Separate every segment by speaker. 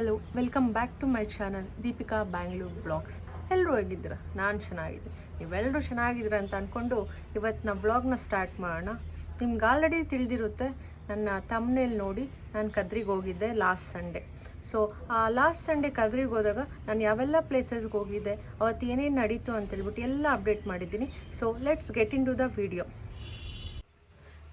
Speaker 1: Hello, welcome back to my channel Deepika Bangalore vlogs. ಎಲ್ಲರೂ ಹೇಗಿದ್ದೀರಾ? ನಾನು ಚೆನ್ನಾಗಿದೆ, ನೀವೆಲ್ಲರೂ ಚೆನ್ನಾಗಿದ್ದೀರಾ ಅಂತ ಅಂದ್ಕೊಂಡು ಇವತ್ತಿನ ವ್ಲಾಗ್ನ ಸ್ಟಾರ್ಟ್ ಮಾಡೋಣ. ನಿಮ್ಗೆ ಆಲ್ರೆಡಿ ತಿಳಿದಿರುತ್ತೆ, ನನ್ನ ತಮ್ನೇಲ್ ನೋಡಿ ನಾನು ಕದ್ರಿಗೆ ಹೋಗಿದ್ದೆ ಲಾಸ್ಟ್ ಸಂಡೇ. ಸೊ ಆ ಲಾಸ್ಟ್ ಸಂಡೇ ಕದ್ರಿಗೆ ಹೋದಾಗ ನಾನು ಯಾವೆಲ್ಲ ಪ್ಲೇಸಸ್ಗೆ ಹೋಗಿದ್ದೆ, ಅವತ್ತು ಏನೇನು ನಡೀತು ಅಂತೇಳ್ಬಿಟ್ಟು ಎಲ್ಲ ಅಪ್ಡೇಟ್ ಮಾಡಿದ್ದೀನಿ. So let's get into the video.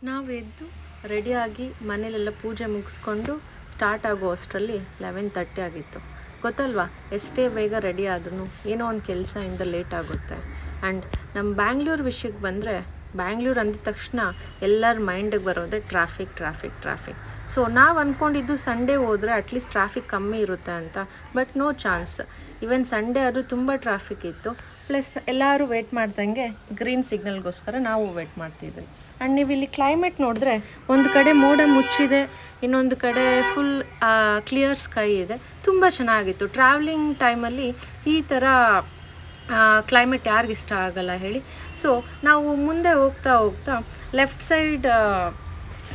Speaker 1: ನಾವೆದ್ದು ರೆಡಿಯಾಗಿ ಮನೇಲೆಲ್ಲ ಪೂಜೆ ಮುಗಿಸ್ಕೊಂಡು ಸ್ಟಾರ್ಟ್ ಆಗೋ ಅಷ್ಟರಲ್ಲಿ 11:30 ಆಗಿತ್ತು. ಗೊತ್ತಲ್ವಾ, ಎಷ್ಟೇ ಬೇಗ ರೆಡಿ ಆದ್ರೂ ಏನೋ ಒಂದು ಕೆಲಸದಿಂದ ಲೇಟ್ ಆಗುತ್ತೆ. ಆ್ಯಂಡ್ ನಮ್ಮ ಬ್ಯಾಂಗ್ಳೂರು ವಿಷಯಕ್ಕೆ ಬಂದರೆ, ಬ್ಯಾಂಗ್ಳೂರು ಅಂದ ತಕ್ಷಣ ಎಲ್ಲರ ಮೈಂಡಿಗೆ ಬರೋದೇ ಟ್ರಾಫಿಕ್. ಸೊ ನಾವು ಅಂದ್ಕೊಂಡಿದ್ದು ಸಂಡೇ ಹೋದರೆ ಅಟ್ಲೀಸ್ಟ್ ಟ್ರಾಫಿಕ್ ಕಮ್ಮಿ ಇರುತ್ತೆ ಅಂತ, but no chance. Even Sunday ಆದರೂ ತುಂಬ ಟ್ರಾಫಿಕ್ ಇತ್ತು. ಪ್ಲಸ್ ಎಲ್ಲರೂ ವೇಟ್ ಮಾಡ್ದಂಗೆ ಗ್ರೀನ್ ಸಿಗ್ನಲ್ಗೋಸ್ಕರ ನಾವು ವೇಟ್ ಮಾಡ್ತಿದ್ವಿ. ಆ್ಯಂಡ್ ನೀವು ಇಲ್ಲಿ ಕ್ಲೈಮೇಟ್ ನೋಡಿದ್ರೆ, ಒಂದು ಕಡೆ ಮೋಡ ಮುಚ್ಚಿದೆ, ಇನ್ನೊಂದು ಕಡೆ ಫುಲ್ ಕ್ಲಿಯರ್ ಸ್ಕೈ ಇದೆ. ತುಂಬ ಚೆನ್ನಾಗಿತ್ತು. ಟ್ರಾವೆಲಿಂಗ್ ಟೈಮಲ್ಲಿ ಈ ಥರ ಕ್ಲೈಮೇಟ್ ಯಾರಿಗಿಷ್ಟ ಆಗಲ್ಲ ಹೇಳಿ. ಸೊ ನಾವು ಮುಂದೆ ಹೋಗ್ತಾ ಲೆಫ್ಟ್ ಸೈಡ್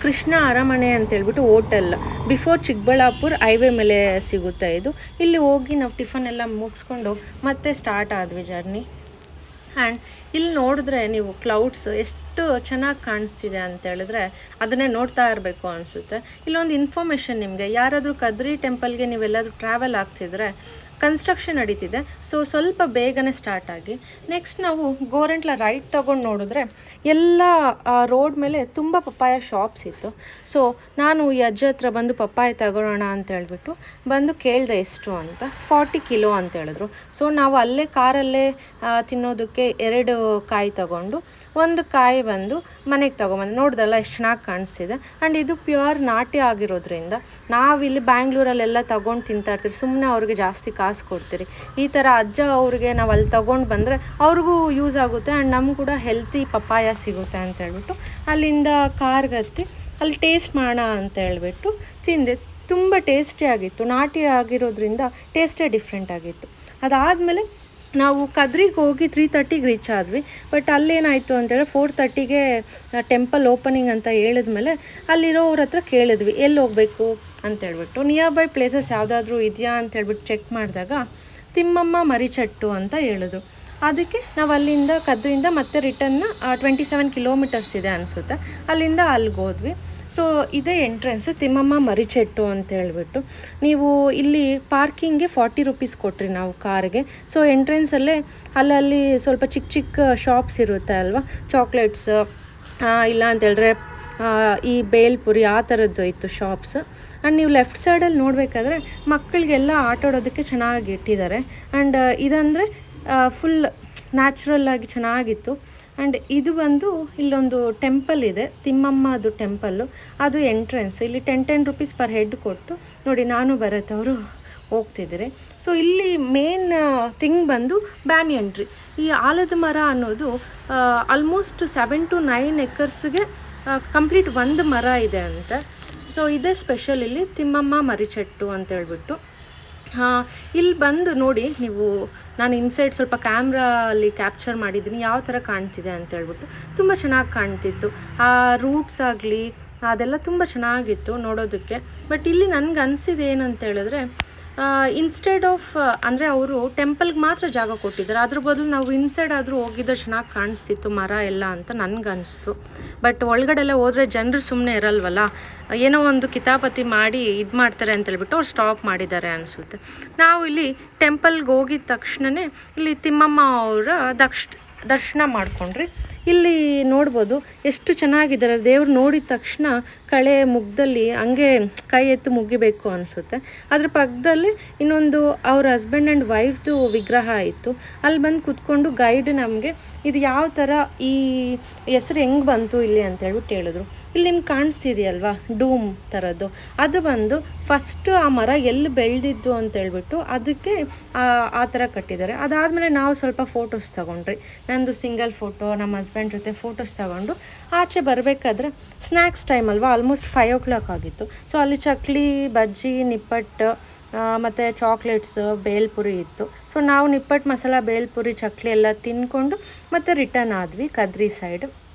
Speaker 1: ಕೃಷ್ಣ ಅರಮನೆ ಅಂತೇಳ್ಬಿಟ್ಟು ಹೋಟೆಲ್ ಬಿಫೋರ್ ಚಿಕ್ಕಬಳ್ಳಾಪುರ ಹೈವೇ ಮೇಲೆ ಸಿಗುತ್ತೆ ಇದು. ಇಲ್ಲಿ ಹೋಗಿ ನಾವು ಟಿಫನ್ ಎಲ್ಲ ಮುಗಿಸ್ಕೊಂಡು ಮತ್ತೆ ಸ್ಟಾರ್ಟ್ ಆದ್ವಿ ಜರ್ನಿ. ಆ್ಯಂಡ್ ಇಲ್ಲಿ ನೋಡಿದ್ರೆ ನೀವು ಕ್ಲೌಡ್ಸ್ ಎಷ್ಟು ಚೆನ್ನಾಗಿ ಕಾಣಿಸ್ತಿದೆ ಅಂತ ಹೇಳಿದ್ರೆ ಅದನ್ನೇ ನೋಡ್ತಾ ಇರಬೇಕು ಅನಿಸುತ್ತೆ. ಇಲ್ಲೊಂದು ಇನ್ಫಾರ್ಮೇಷನ್ ನಿಮಗೆ, ಯಾರಾದರೂ ಕದ್ರಿ ಟೆಂಪಲ್ಗೆ ನೀವೆಲ್ಲಾದರೂ ಟ್ರಾವೆಲ್ ಆಗ್ತಿದ್ರೆ ಕನ್ಸ್ಟ್ರಕ್ಷನ್ ನಡೀತಿದೆ. ಸೊ ಸ್ವಲ್ಪ ಬೇಗನೆ ಸ್ಟಾರ್ಟ್ ಆಗಿ ನೆಕ್ಸ್ಟ್ ನಾವು ಗೋರೆಂಟ್ಲ ರೈಟ್ ತೊಗೊಂಡು ನೋಡಿದ್ರೆ ಎಲ್ಲ ರೋಡ್ ಮೇಲೆ ತುಂಬ ಪಪ್ಪಾಯ ಶಾಪ್ಸ್ ಇತ್ತು. ಸೊ ನಾನು ಈ ಅಜ್ಜ ಹತ್ರ ಬಂದು ಪಪ್ಪಾಯ ತಗೊಳ್ಳೋಣ ಅಂತ ಹೇಳ್ಬಿಟ್ಟು ಬಂದು ಕೇಳಿದೆ ಎಷ್ಟು ಅಂತ. 40 ಕಿಲೋ ಅಂತ ಹೇಳಿದ್ರು. ಸೊ ನಾವು ಅಲ್ಲೇ ಕಾರಲ್ಲೇ ತಿನ್ನೋದಕ್ಕೆ 2 ಕಾಯಿ ತಗೊಂಡು ಒಂದು ಕಾಯಿ ಬಂದು ಮನೆಗೆ ತೊಗೊಂಬಂದು ನೋಡಿದ್ರಲ್ಲ ಎಷ್ಟು ಚೆನ್ನಾಗಿ ಕಾಣಿಸ್ತಿದೆ. ಆ್ಯಂಡ್ ಇದು ಪ್ಯೂರ್ ನಾಟಿ ಆಗಿರೋದ್ರಿಂದ ನಾವಿಲ್ಲಿ ಬ್ಯಾಂಗ್ಳೂರಲ್ಲೆಲ್ಲ ತೊಗೊಂಡು ತಿಂತಾಯಿರ್ತೀವಿ, ಸುಮ್ಮನೆ ಅವ್ರಿಗೆ ಜಾಸ್ತಿ ಕಾಸು ಕೊಡ್ತೀರಿ. ಈ ಥರ ಅಜ್ಜ ಅವ್ರಿಗೆ ನಾವು ಅಲ್ಲಿ ತೊಗೊಂಡು ಬಂದರೆ ಅವ್ರಿಗೂ ಯೂಸ್ ಆಗುತ್ತೆ ಆ್ಯಂಡ್ ನಮ್ಗೆ ಕೂಡ ಹೆಲ್ತಿ ಪಪ್ಪಾಯ ಸಿಗುತ್ತೆ ಅಂತ ಹೇಳ್ಬಿಟ್ಟು ಅಲ್ಲಿಂದ ಕಾರ್ಗೆ ಹತ್ತಿ ಅಲ್ಲಿ ಟೇಸ್ಟ್ ಮಾಡೋಣ ಅಂತ ಹೇಳ್ಬಿಟ್ಟು ತಿಂದೆ. ತುಂಬ ಟೇಸ್ಟಿಯಾಗಿತ್ತು. ನಾಟಿ ಆಗಿರೋದ್ರಿಂದ ಟೇಸ್ಟೇ ಡಿಫ್ರೆಂಟ್ ಆಗಿತ್ತು. ಅದಾದಮೇಲೆ ನಾವು ಕದ್ರಿಗೆ ಹೋಗಿ 3:30ಗೆ ರೀಚ್ ಆದ್ವಿ. ಬಟ್ ಅಲ್ಲೇನಾಯಿತು ಅಂತೇಳಿ 4:30ಗೆ ಟೆಂಪಲ್ ಓಪನಿಂಗ್ ಅಂತ ಹೇಳಿದ್ಮೇಲೆ ಅಲ್ಲಿರೋವ್ರ ಹತ್ರ ಕೇಳಿದ್ವಿ ಎಲ್ಲಿ ಹೋಗಬೇಕು ಅಂತೇಳ್ಬಿಟ್ಟು. ನಿಯರ್ ಬೈ ಪ್ಲೇಸಸ್ ಯಾವುದಾದ್ರೂ ಇದೆಯಾ ಅಂತೇಳ್ಬಿಟ್ಟು ಚೆಕ್ ಮಾಡಿದಾಗ ತಿಮ್ಮಮ್ಮ ಮರಿಚಟ್ಟು ಅಂತ ಹೇಳಿದ್ರು. ಅದಕ್ಕೆ ನಾವು ಅಲ್ಲಿಂದ ಕದ್ರಿಂದ ಮತ್ತೆ ರಿಟರ್ನ್ 27 ಕಿಲೋಮೀಟರ್ಸ್ ಇದೆ ಅನಿಸುತ್ತೆ, ಅಲ್ಲಿಂದ ಅಲ್ಲಿಗೆ ಹೋದ್ವಿ. ಸೊ ಇದೇ ಎಂಟ್ರೆನ್ಸ್ ತಿಮ್ಮಮ್ಮ ಮರಿಚೆಟ್ಟು ಅಂತ ಹೇಳ್ಬಿಟ್ಟು. ನೀವು ಇಲ್ಲಿ ಪಾರ್ಕಿಂಗ್ಗೆ 40 ರೂಪೀಸ್ ಕೊಟ್ರಿ ನಾವು ಕಾರ್ಗೆ. ಸೊ ಎಂಟ್ರೆನ್ಸಲ್ಲೇ ಅಲ್ಲಲ್ಲಿ ಸ್ವಲ್ಪ ಚಿಕ್ಕ ಶಾಪ್ಸ್ ಇರುತ್ತೆ ಅಲ್ವಾ, ಚಾಕ್ಲೇಟ್ಸ್ ಇಲ್ಲ ಅಂತೇಳಿದ್ರೆ ಈ ಬೇಲ್ಪುರಿ ಆ ಥರದ್ದು ಇತ್ತು ಶಾಪ್ಸ್. ಆ್ಯಂಡ್ ನೀವು ಲೆಫ್ಟ್ ಸೈಡಲ್ಲಿ ನೋಡಬೇಕಾದ್ರೆ ಮಕ್ಕಳಿಗೆಲ್ಲ ಆಟಾಡೋದಕ್ಕೆ ಚೆನ್ನಾಗಿ ಇಟ್ಟಿದ್ದಾರೆ. ಆ್ಯಂಡ್ ಇದಂದರೆ ಫುಲ್ ನ್ಯಾಚುರಲ್ ಆಗಿ ಚೆನ್ನಾಗಿತ್ತು. ಆ್ಯಂಡ್ ಇದು ಬಂದು ಇಲ್ಲೊಂದು ಟೆಂಪಲ್ ಇದೆ, ತಿಮ್ಮಮ್ಮದು ಟೆಂಪಲ್ಲು, ಅದು ಎಂಟ್ರೆನ್ಸ್. ಇಲ್ಲಿ 10 ರೂಪೀಸ್ ಪರ್ ಹೆಡ್ ಕೊಟ್ಟು ನೋಡಿ ನಾನು ಬರತ್ತವರು ಹೋಗ್ತಿದ್ದೀರಿ. ಸೊ ಇಲ್ಲಿ ಮೇನ್ ಥಿಂಗ್ ಬಂದು ಬ್ಯಾನಿಯನ್ ಟ್ರೀ. ಈ ಆಲದ ಮರ ಅನ್ನೋದು ಆಲ್ಮೋಸ್ಟ್ 7 to 9 ಎಕರ್ಸ್ಗೆ ಕಂಪ್ಲೀಟ್ ಒಂದು ಮರ ಇದೆ ಅಂತ. ಸೊ ಇದೇ ಸ್ಪೆಷಲ್ ಇಲ್ಲಿ ತಿಮ್ಮಮ್ಮ ಮರಿಚೆಟ್ಟು ಅಂತ ಹೇಳ್ಬಿಟ್ಟು. ಇಲ್ಲಿ ಬಂದು ನೋಡಿ ನೀವು, ನಾನು ಇನ್ಸೈಡ್ ಸ್ವಲ್ಪ ಕ್ಯಾಮ್ರಲ್ಲಿ ಕ್ಯಾಪ್ಚರ್ ಮಾಡಿದ್ದೀನಿ ಯಾವ ಥರ ಕಾಣ್ತಿದೆ ಅಂತ ಹೇಳ್ಬಿಟ್ಟು. ತುಂಬ ಚೆನ್ನಾಗಿ ಕಾಣ್ತಿತ್ತು. ಆ ರೂಟ್ಸ್ ಆಗಲಿ ಅದೆಲ್ಲ ತುಂಬ ಚೆನ್ನಾಗಿತ್ತು ನೋಡೋದಕ್ಕೆ. ಬಟ್ ಇಲ್ಲಿ ನನಗೆ ಅನಿಸಿದೆ ಏನಂತ ಹೇಳಿದ್ರೆ, ಇನ್ಸ್ಟೆಡ್ ಆಫ್ ಅಂದರೆ ಅವರು ಟೆಂಪಲ್ಗೆ ಮಾತ್ರ ಜಾಗ ಕೊಟ್ಟಿದ್ದಾರೆ, ಅದ್ರ ಬದಲು ನಾವು ಇನ್ಸೈಡ್ ಆದರೂ ಹೋಗಿದ್ರೆ ಚೆನ್ನಾಗಿ ಕಾಣಿಸ್ತಿತ್ತು ಮರ ಎಲ್ಲ ಅಂತ ನನಗನ್ನಿಸ್ತು. ಬಟ್ ಒಳಗಡೆಲ್ಲ ಹೋದರೆ ಜನರು ಸುಮ್ಮನೆ ಇರಲ್ವಲ್ಲ, ಏನೋ ಒಂದು ಕಿತಾಪತಿ ಮಾಡಿ ಇದು ಮಾಡ್ತಾರೆ ಅಂತೇಳ್ಬಿಟ್ಟು ಅವ್ರು ಸ್ಟಾಪ್ ಮಾಡಿದ್ದಾರೆ ಅನಿಸುತ್ತೆ. ನಾವು ಇಲ್ಲಿ ಟೆಂಪಲ್ಗೆ ಹೋಗಿದ ತಕ್ಷಣವೇ ಇಲ್ಲಿ ತಿಮ್ಮಮ್ಮ ಅವರ ದರ್ಶನ ಮಾಡ್ಕೊಂಡ್ರಿ. ಇಲ್ಲಿ ನೋಡ್ಬೋದು ಎಷ್ಟು ಚೆನ್ನಾಗಿದ್ದಾರೆ. ದೇವ್ರು ನೋಡಿದ ತಕ್ಷಣ ಕಳೆ ಮುಗ್ದಲ್ಲಿ ಹಂಗೆ ಕೈ ಎತ್ತು ಮುಗಿಬೇಕು ಅನಿಸುತ್ತೆ. ಅದ್ರ ಪಕ್ಕದಲ್ಲಿ ಇನ್ನೊಂದು ಅವ್ರ ಹಸ್ಬೆಂಡ್ ಆ್ಯಂಡ್ ವೈಫ್ದು ವಿಗ್ರಹ ಇತ್ತು. ಅಲ್ಲಿ ಬಂದು ಕೂತ್ಕೊಂಡು ಗೈಡ್ ನಮಗೆ ಇದು ಯಾವ ಥರ ಈ ಹೆಸರು ಹೆಂಗೆ ಬಂತು ಇಲ್ಲಿ ಅಂತೇಳ್ಬಿಟ್ಟು ಹೇಳಿದ್ರು. ಇಲ್ಲಿ ನಿಮ್ಗೆ ಕಾಣಿಸ್ತಿದೆಯಲ್ವಾ ಡೂಮ್ ಥರದ್ದು, ಅದು ಬಂದು ಫಸ್ಟು ಆ ಮರ ಎಲ್ಲಿ ಬೆಳೆದಿದ್ದು ಅಂತೇಳ್ಬಿಟ್ಟು ಅದಕ್ಕೆ ಆ ಥರ ಕಟ್ಟಿದ್ದಾರೆ. ಅದಾದಮೇಲೆ ನಾವು ಸ್ವಲ್ಪ ಫೋಟೋಸ್ ತೊಗೊಂಡ್ರಿ. ನಂದು ಸಿಂಗಲ್ ಫೋಟೋ, ನಮ್ಮ ಹಸ್ಬೆಂಡ್ ಜೊತೆ ಫೋಟೋಸ್ ತೊಗೊಂಡು ಆಚೆ ಬರಬೇಕಾದ್ರೆ ಸ್ನ್ಯಾಕ್ಸ್ ಟೈಮ್ ಅಲ್ವಾ, ಆಲ್ಮೋಸ್ಟ್ 5 o'clock ಆಗಿತ್ತು. ಸೊ ಅಲ್ಲಿ ಚಕ್ಲಿ, ಬಜ್ಜಿ, ನಿಪ್ಪಟ್ಟು ಮತ್ತು ಚಾಕ್ಲೇಟ್ಸ್, ಬೇಲ್ಪುರಿ ಇತ್ತು. ಸೊ ನಾವು ನಿಪ್ಪಟ್ಟು, ಮಸಾಲ, ಬೇಲ್ಪುರಿ, ಚಕ್ಲಿ ಎಲ್ಲ ತಿಂದ್ಕೊಂಡು ಮತ್ತೆ ರಿಟರ್ನ್ ಆದ್ವಿ ಕದ್ರಿ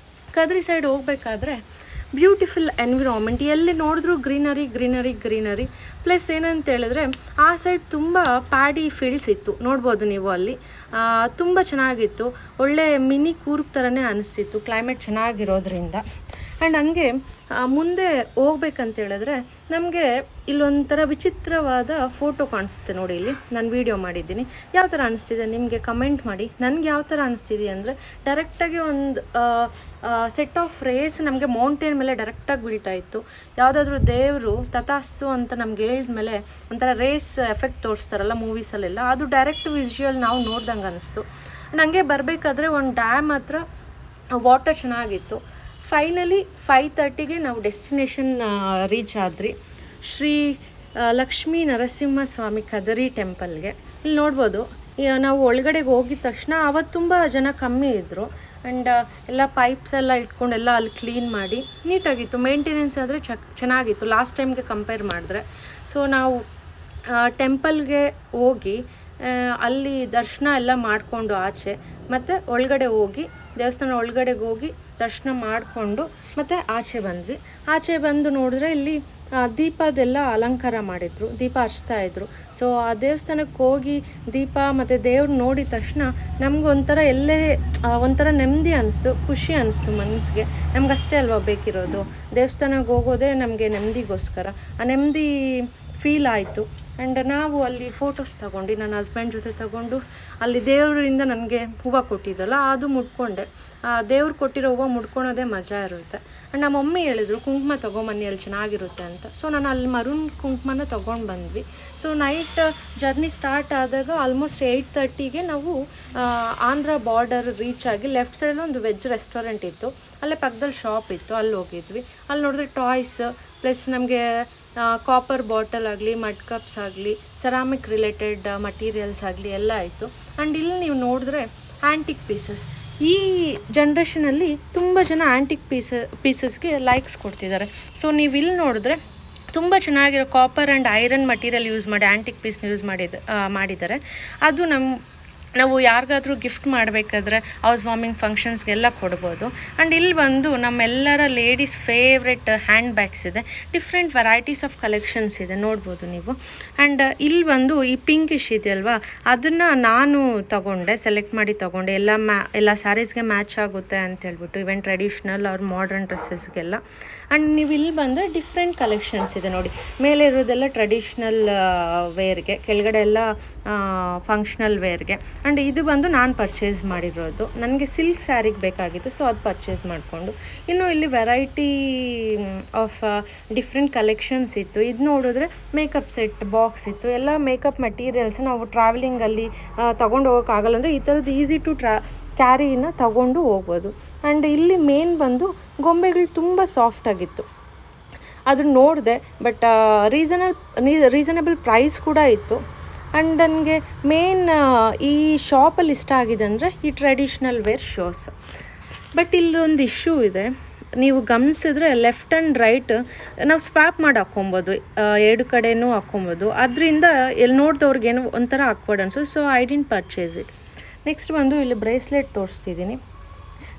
Speaker 1: ಸೈಡ್ ಹೋಗಬೇಕಾದ್ರೆ ಬ್ಯೂಟಿಫುಲ್ ಎನ್ವಿರಾನ್ಮೆಂಟ್, ಎಲ್ಲಿ ನೋಡಿದ್ರೂ ಗ್ರೀನರಿ ಗ್ರೀನರಿ ಗ್ರೀನರಿ. ಪ್ಲಸ್ ಏನಂತ ಹೇಳಿದ್ರೆ ಆ ಸೈಡ್ ತುಂಬ ಪ್ಯಾಡಿ ಫೀಲ್ಡ್ಸ್ ಇತ್ತು, ನೋಡ್ಬೋದು ನೀವು ಅಲ್ಲಿ. ತುಂಬ ಚೆನ್ನಾಗಿತ್ತು, ಒಳ್ಳೆ ಮಿನಿ ಕೂರ್ಗ್ ಥರನೇ ಅನಿಸ್ತಿತ್ತು ಕ್ಲೈಮೇಟ್ ಚೆನ್ನಾಗಿರೋದ್ರಿಂದ. ಆ್ಯಂಡ್ ಹಂಗೆ ಮುಂದೆ ಹೋಗ್ಬೇಕಂತ ಹೇಳಿದ್ರೆ ನಮಗೆ ಇಲ್ಲೊಂಥರ ವಿಚಿತ್ರವಾದ ಫೋಟೋ ಕಾಣಿಸುತ್ತೆ ನೋಡಿ. ಇಲ್ಲಿ ನಾನು ವೀಡಿಯೋ ಮಾಡಿದ್ದೀನಿ, ಯಾವ ಥರ ಅನಿಸ್ತಿದೆ ನಿಮಗೆ ಕಮೆಂಟ್ ಮಾಡಿ. ನನಗೆ ಯಾವ ಥರ ಅನಿಸ್ತಿದೆ ಅಂದರೆ ಡೈರೆಕ್ಟಾಗಿ ಒಂದು ಸೆಟ್ ಆಫ್ ರೇಸ್ ನಮಗೆ ಮೌಂಟೇನ್ ಮೇಲೆ ಡೈರೆಕ್ಟಾಗಿ ಬೀಳ್ತಾ ಇತ್ತು. ಯಾವುದಾದ್ರೂ ದೇವರು ತಥಾಸ್ತು ಅಂತ ನಮ್ಗೆ ಹೇಳಿದ್ಮೇಲೆ ಒಂಥರ ರೇಸ್ ಎಫೆಕ್ಟ್ ತೋರಿಸ್ತಾರಲ್ಲ ಮೂವೀಸಲ್ಲೆಲ್ಲ, ಅದು ಡೈರೆಕ್ಟ್ ವಿಜುವಲ್ ನಾವು ನೋಡ್ದಂಗೆ ಅನಿಸ್ತು. ನನಗೆ ಬರಬೇಕಾದ್ರೆ ಒಂದು ಡ್ಯಾಮ್ ಹತ್ರ ವಾಟರ್ ಚೆನ್ನಾಗಿತ್ತು. ಫೈನಲಿ 5:30ಗೆ ನಾವು ಡೆಸ್ಟಿನೇಷನ್ ರೀಚ್ ಆದ್ರಿ, ಶ್ರೀ ಲಕ್ಷ್ಮೀ ನರಸಿಂಹ ಸ್ವಾಮಿ ಕದರಿ ಟೆಂಪಲ್ಗೆ. ಇಲ್ಲಿ ನೋಡ್ಬೋದು ನಾವು ಒಳಗಡೆಗೆ ಹೋಗಿದ ತಕ್ಷಣ ಅವತ್ತು ತುಂಬ ಜನ ಕಮ್ಮಿ ಇದ್ದರು. ಆ್ಯಂಡ್ ಎಲ್ಲ ಪೈಪ್ಸ್ ಎಲ್ಲ ಇಟ್ಕೊಂಡು ಎಲ್ಲ ಅಲ್ಲಿ ಕ್ಲೀನ್ ಮಾಡಿ ನೀಟಾಗಿತ್ತು. ಮೇಂಟೆನೆನ್ಸ್ ಆದರೆ ಚೆನ್ನಾಗಿತ್ತು ಲಾಸ್ಟ್ ಟೈಮ್ಗೆ ಕಂಪೇರ್ ಮಾಡಿದ್ರೆ. ಸೊ ನಾವು ಟೆಂಪಲ್ಗೆ ಹೋಗಿ ಅಲ್ಲಿ ದರ್ಶನ ಎಲ್ಲ ಮಾಡಿಕೊಂಡು ಆಚೆ ಮತ್ತು ಒಳಗಡೆ ಹೋಗಿ ದೇವಸ್ಥಾನ ಒಳಗಡೆಗೆ ಹೋಗಿ ದರ್ಶನ ಮಾಡಿಕೊಂಡು ಮತ್ತು ಆಚೆ ಬಂದ್ವಿ. ಆಚೆ ಬಂದು ನೋಡಿದ್ರೆ ಇಲ್ಲಿ ದೀಪದೆಲ್ಲ ಅಲಂಕಾರ ಮಾಡಿದ್ರು, ದೀಪ ಹಚ್ತಾಯಿದ್ರು. ಸೊ ಆ ದೇವಸ್ಥಾನಕ್ಕೆ ಹೋಗಿ ದೀಪ ಮತ್ತು ದೇವ್ರು ನೋಡಿದ ತಕ್ಷಣ ನಮಗೊಂಥರ ಎಲ್ಲೇ ಒಂಥರ ನೆಮ್ಮದಿ ಅನ್ನಿಸ್ತು, ಖುಷಿ ಅನ್ನಿಸ್ತು ಮನಸ್ಸಿಗೆ. ನಮ್ಗೆ ಅಷ್ಟೇ ಅಲ್ವಾ ಬೇಕಿರೋದು, ದೇವಸ್ಥಾನಕ್ಕೆ ಹೋಗೋದೇ ನಮಗೆ ನೆಮ್ಮದಿಗೋಸ್ಕರ. ಆ ನೆಮ್ಮದಿ ಫೀಲ್ ಆಯಿತು. ಆ್ಯಂಡ್ ನಾವು ಅಲ್ಲಿ ಫೋಟೋಸ್ ತೊಗೊಂಡು ನನ್ನ ಹಸ್ಬೆಂಡ್ ಜೊತೆ ತೊಗೊಂಡು ಅಲ್ಲಿ ದೇವರಿಂದ ನನಗೆ ಹೂವು ಕೊಟ್ಟಿದ್ದಲ್ಲ ಅದು ಮುಟ್ಕೊಂಡೆ. ದೇವ್ರು ಕೊಟ್ಟಿರೋ ಹೂವು ಮುಡ್ಕೊಳೋದೇ ಮಜಾ ಇರುತ್ತೆ. ಆ್ಯಂಡ್ ನಮ್ಮ ಮಮ್ಮಿ ಹೇಳಿದ್ರು ಕುಂಕುಮ ತೊಗೊಂಬನ್ನಿ ಅಲ್ಲಿ ಚೆನ್ನಾಗಿರುತ್ತೆ ಅಂತ. ಸೊ ನಾನು ಅಲ್ಲಿ ಮರೂನ್ ಕುಂಕುಮನ ತೊಗೊಂಡು ಬಂದ್ವಿ. ಸೊ ನೈಟ್ ಜರ್ನಿ ಸ್ಟಾರ್ಟ್ ಆದಾಗ ಆಲ್ಮೋಸ್ಟ್ 8:30ಗೆ ನಾವು ಆಂಧ್ರ ಬಾರ್ಡರ್ ರೀಚ್ ಆಗಿ ಲೆಫ್ಟ್ ಸೈಡಲ್ಲಿ ಒಂದು ವೆಜ್ ರೆಸ್ಟೋರೆಂಟ್ ಇತ್ತು, ಅಲ್ಲೇ ಪಕ್ಕದಲ್ಲಿ ಶಾಪ್ ಇತ್ತು, ಅಲ್ಲಿ ಹೋಗಿದ್ವಿ. ಅಲ್ಲಿ ನೋಡಿದ್ರೆ ಟಾಯ್ಸ್ ಪ್ಲಸ್ ನಮಗೆ ಕಾಪರ್ ಬಾಟಲ್ ಆಗಲಿ ಮಡ್ ಕಪ್ಸ್ ಆಗಲಿ ಸೆರಾಮಿಕ್ ರಿಲೇಟೆಡ್ ಮಟೀರಿಯಲ್ಸ್ ಆಗಲಿ ಎಲ್ಲ ಆಯಿತು. ಆ್ಯಂಡ್ ಇಲ್ಲಿ ನೀವು ನೋಡಿದ್ರೆ ಆ್ಯಂಟಿಕ್ ಪೀಸಸ್, ಈ ಜನ್ರೇಷನಲ್ಲಿ ತುಂಬ ಜನ ಆ್ಯಂಟಿಕ್ ಪೀಸಸ್ಗೆ ಲೈಕ್ಸ್ ಕೊಡ್ತಿದ್ದಾರೆ. ಸೊ ನೀವು ಇಲ್ಲಿ ನೋಡಿದ್ರೆ ತುಂಬ ಚೆನ್ನಾಗಿರೋ copper and iron material use ಮಾಡಿ ಆ್ಯಂಟಿಕ್ ಪೀಸ್ನ ಯೂಸ್ ಮಾಡಿದ್ದಾರೆ. ಅದು ನಾವು ಯಾರಿಗಾದ್ರೂ ಗಿಫ್ಟ್ ಮಾಡಬೇಕಾದ್ರೆ ಹೌಸ್ ವಾರ್ಮಿಂಗ್ ಫಂಕ್ಷನ್ಸ್ಗೆಲ್ಲ ಕೊಡ್ಬೋದು. ಆ್ಯಂಡ್ ಇಲ್ಲಿ ಬಂದು ನಮ್ಮೆಲ್ಲರ ಲೇಡೀಸ್ ಫೇವ್ರೆಟ್ ಹ್ಯಾಂಡ್ ಬ್ಯಾಗ್ಸ್ ಇದೆ, ಡಿಫ್ರೆಂಟ್ ವೆರೈಟೀಸ್ ಆಫ್ ಕಲೆಕ್ಷನ್ಸ್ ಇದೆ, ನೋಡ್ಬೋದು ನೀವು. ಆ್ಯಂಡ್ ಇಲ್ಲಿ ಬಂದು ಈ ಪಿಂಕಿಶ್ ಇದೆಯಲ್ವಾ, ಅದನ್ನು ನಾನು ತಗೊಂಡೆ, ಸೆಲೆಕ್ಟ್ ಮಾಡಿ ತಗೊಂಡೆ. ಎಲ್ಲ ಸ್ಯಾರೀಸ್ಗೆ ಮ್ಯಾಚ್ ಆಗುತ್ತೆ ಅಂತ ಹೇಳ್ಬಿಟ್ಟು, ಈವನ್ ಟ್ರೆಡಿಷ್ನಲ್ ಅವ್ರ ಮಾಡ್ರನ್ ಡ್ರೆಸ್ಸಸ್ಗೆಲ್ಲ. ಆ್ಯಂಡ್ ನೀವು ಇಲ್ಲಿ ಬಂದರೆ ಡಿಫ್ರೆಂಟ್ ಕಲೆಕ್ಷನ್ಸ್ ಇದೆ ನೋಡಿ. ಮೇಲೆ ಇರೋದೆಲ್ಲ ಟ್ರೆಡಿಷ್ನಲ್ ವೇರ್ಗೆ, ಕೆಳಗಡೆ ಎಲ್ಲ ಫಂಕ್ಷನಲ್ ವೇರ್ಗೆ. ಆ್ಯಂಡ್ ಇದು ಬಂದು ನಾನು ಪರ್ಚೇಸ್ ಮಾಡಿರೋದು, ನನಗೆ ಸಿಲ್ಕ್ ಸ್ಯಾರಿಗೆ ಬೇಕಾಗಿತ್ತು, ಸೊ ಅದು ಪರ್ಚೇಸ್ ಮಾಡಿಕೊಂಡು. ಇನ್ನು ಇಲ್ಲಿ ವೆರೈಟಿ ಆಫ್ ಡಿಫ್ರೆಂಟ್ ಕಲೆಕ್ಷನ್ಸ್ ಇತ್ತು. ಇದು ನೋಡಿದ್ರೆ ಮೇಕಪ್ ಸೆಟ್ ಬಾಕ್ಸ್ ಇತ್ತು, ಎಲ್ಲ ಮೇಕಪ್ ಮೆಟೀರಿಯಲ್ಸ್ ನಾವು ಟ್ರಾವೆಲಿಂಗಲ್ಲಿ ತೊಗೊಂಡು ಹೋಗೋಕ್ಕಾಗಲ್ಲ ಅಂದರೆ ಈ ಥರದ್ದು ಈಸಿ ಟು ಕ್ಯಾರಿನ ತಗೊಂಡು ಹೋಗ್ಬೋದು. ಆ್ಯಂಡ್ ಇಲ್ಲಿ ಮೇನ್ ಬಂದು ಗೊಂಬೆಗಳು ತುಂಬ ಸಾಫ್ಟಾಗಿತ್ತು, ಅದನ್ನು ನೋಡಿದೆ. ಬಟ್ ರೀಸನಬಲ್ ಪ್ರೈಸ್ ಕೂಡ ಇತ್ತು. ಆ್ಯಂಡ್ ನನಗೆ ಮೇನ್ ಈ ಶಾಪಲ್ಲಿ ಇಷ್ಟ ಆಗಿದೆ ಅಂದರೆ ಈ ಟ್ರೆಡಿಷ್ನಲ್ ವೇರ್ ಶೋಸ್. ಬಟ್ ಇಲ್ಲೊಂದು ಇಶ್ಯೂ ಇದೆ, ನೀವು ಗಮನಿಸಿದ್ರೆ ಲೆಫ್ಟ್ ಆ್ಯಂಡ್ ರೈಟ್ ನಾವು ಸ್ವ್ಯಾಪ್ ಮಾಡಿ ಹಾಕ್ಕೊಬೋದು, ಎರಡು ಕಡೆನೂ ಹಾಕ್ಕೊಬೋದು. ಅದರಿಂದ ಎಲ್ಲಿ ನೋಡಿದವ್ರಿಗೇನು ಒಂಥರ ಆಕ್ವರ್ಡ್ ಅನ್ಸು. So I didn't purchase it. Next ಬಂದು ಇಲ್ಲಿ ಬ್ರೇಸ್ಲೆಟ್ ತೋರಿಸ್ತಿದ್ದೀನಿ.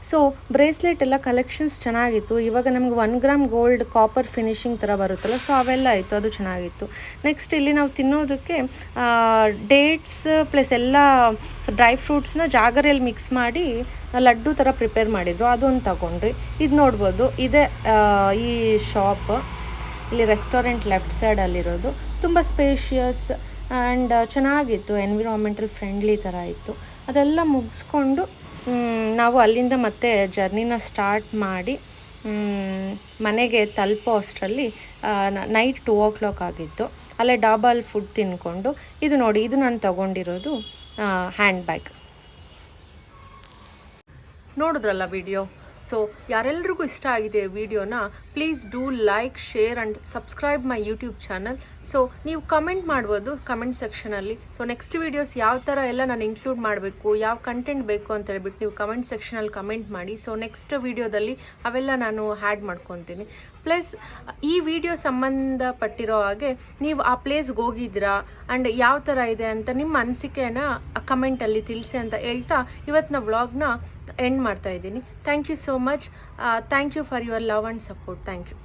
Speaker 1: ಸೊ ಬ್ರೇಸ್ಲೆಟ್ ಎಲ್ಲ ಕಲೆಕ್ಷನ್ಸ್ ಚೆನ್ನಾಗಿತ್ತು. ಇವಾಗ ನಮ್ಗೆ 1 ಗ್ರಾಮ್ ಗೋಲ್ಡ್ ಕಾಪರ್ ಫಿನಿಶಿಂಗ್ ಥರ ಬರುತ್ತಲ್ಲ, ಸೊ ಅವೆಲ್ಲ ಆಯಿತು, ಅದು ಚೆನ್ನಾಗಿತ್ತು. ನೆಕ್ಸ್ಟ್ ಇಲ್ಲಿ ನಾವು ತಿನ್ನೋದಕ್ಕೆ ಡೇಟ್ಸ್ ಪ್ಲಸ್ ಎಲ್ಲ ಡ್ರೈ ಫ್ರೂಟ್ಸ್ನ ಜಾಗರಿಯಲ್ಲಿ ಮಿಕ್ಸ್ ಮಾಡಿ ಲಡ್ಡು ಥರ ಪ್ರಿಪೇರ್ ಮಾಡಿದ್ರು, ಅದೊಂದು ತಗೊಂಡ್ರಿ. ಇದು ನೋಡ್ಬೋದು, ಇದೇ ಈ ಶಾಪ್, ಇಲ್ಲಿ ರೆಸ್ಟೋರೆಂಟ್ ಲೆಫ್ಟ್ ಸೈಡಲ್ಲಿರೋದು. ತುಂಬ ಸ್ಪೇಷಿಯಸ್ ಆ್ಯಂಡ್ ಚೆನ್ನಾಗಿತ್ತು, ಎನ್ವಿರಾನ್ಮೆಂಟಲ್ ಫ್ರೆಂಡ್ಲಿ ಥರ ಇತ್ತು. ಅದೆಲ್ಲ ಮುಗಿಸ್ಕೊಂಡು ನಾವು ಅಲ್ಲಿಂದ ಮತ್ತೆ ಜರ್ನಿನ ಸ್ಟಾರ್ಟ್ ಮಾಡಿ ಮನೆಗೆ ತಲುಪೋ ಅಷ್ಟರಲ್ಲಿ ನೈಟ್ 2 o'clock ಆಗಿತ್ತು. ಅಲ್ಲೇ ಡಾಬಾಲ್ ಫುಡ್ ತಿನ್ಕೊಂಡು, ಇದು ನೋಡಿ, ಇದು ನಾನು ತಗೊಂಡಿರೋದು ಹ್ಯಾಂಡ್ ಬ್ಯಾಗ್. ನೋಡಿದ್ರಲ್ಲ ವಿಡಿಯೋ. ಸೊ ಯಾರೆಲ್ರಿಗೂ ಇಷ್ಟ ಆಗಿದೆ ವಿಡಿಯೋನ, please do like, share and subscribe my YouTube channel. So ನೀವು ಕಮೆಂಟ್ ಮಾಡ್ಬೋದು ಕಮೆಂಟ್ ಸೆಕ್ಷನಲ್ಲಿ. ಸೊ ನೆಕ್ಸ್ಟ್ ವೀಡಿಯೋಸ್ ಯಾವ ಥರ ಎಲ್ಲ ನಾನು ಇನ್ಕ್ಲೂಡ್ ಮಾಡಬೇಕು, ಯಾವ ಕಂಟೆಂಟ್ ಬೇಕು ಅಂತ ಹೇಳ್ಬಿಟ್ಟು ನೀವು ಕಮೆಂಟ್ ಸೆಕ್ಷನಲ್ಲಿ ಕಮೆಂಟ್ ಮಾಡಿ. ಸೊ ನೆಕ್ಸ್ಟ್ ವೀಡಿಯೋದಲ್ಲಿ ಅವೆಲ್ಲ ನಾನು ಆ್ಯಡ್ ಮಾಡ್ಕೊತೀನಿ. ಪ್ಲಸ್ ಈ ವಿಡಿಯೋ ಸಂಬಂಧಪಟ್ಟಿರೋ ಹಾಗೆ ನೀವು ಆ ಪ್ಲೇಸ್ಗೆ ಹೋಗಿದ್ದೀರಾ ಆ್ಯಂಡ್ ಯಾವ ಥರ ಇದೆ ಅಂತ ನಿಮ್ಮ ಅನಿಸಿಕೆನ ಕಮೆಂಟಲ್ಲಿ ತಿಳಿಸಿ ಅಂತ ಹೇಳ್ತಾ ಇವತ್ತಿನ ವ್ಲಾಗ್ನ ಎಂಡ್ ಮಾಡ್ತಾ ಇದ್ದೀನಿ. Thank you so so much. Thank you for your love and support. Thank you.